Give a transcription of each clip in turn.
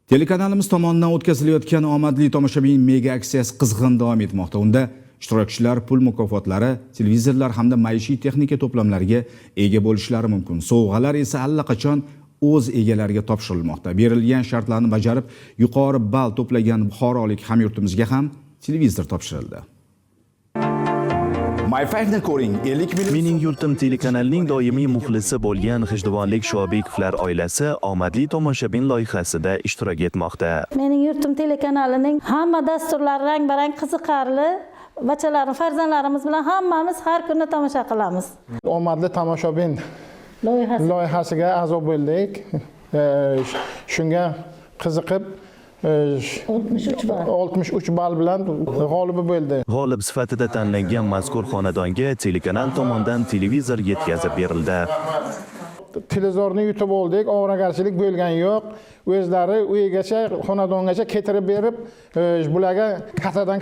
Telekanalimiz tomonidan o'tkazilayotgan omadli tomoshabin mega aksiyasi qizg'in davom etmoqda. Unda ishtirokchilar pul mukofotlari, televizorlar hamda maishiy texnika to'plamlariga ega bo'lishlari mumkin. Sovg'alar esa allaqachon o'z egalariga topshirilmoqda. Berilgan shartlarni bajarib, yuqori ball to'plagan buxorolik hamyurtimizga ham televizor topshirildi. Mening yurtim telekanalining doimiy muxlisi bo'lgan G'ijduvonlik Shobekovlar oilasi omadli tomoshabin loyihasida ishtirok etmoqda. Mening yurtim telekanalining hamma dasturlari rang-barang qiziqarli. Bachalarim, farzandlarimiz bilan hammamiz har kuni tomosha qilamiz. Omadli tomoshabin loyihasiga a'zo bo'ldik. Shunga qiziqib 63 ball bilan g'olibi bo'ldi. G'olib sifatida tanlangan mazkur xonadonga telekanal tomonidan televizor yetkazib berildi. Televizorni yutib oldik, ovoragarchilik bo'lgan yo'q. O'zlari uyigacha, xonadongacha keltirib berib, bularga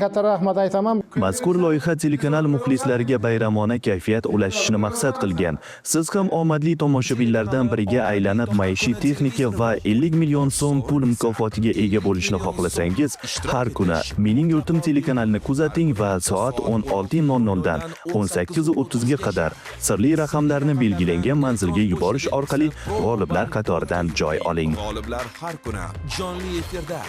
katta rahmat aytaman. Mazkur loyiha telekanal muxlislariga bayramona kayfiyat ulashishni maqsad qilgan. Siz ham omadli tomoshabinlardan biriga aylanib, maishiy texnika va 50 million so'm pul mukofotiga ega bo'lishni xohlasangiz, har kuni Mening yurtim telekanalini kuzating va soat 16:00 dan 18:30 ga qadar sirli raqamlarni belgilangan manzilga yuborish orqali g'oliblar qatoridan joy oling. G'oliblar har kuni jonli efirda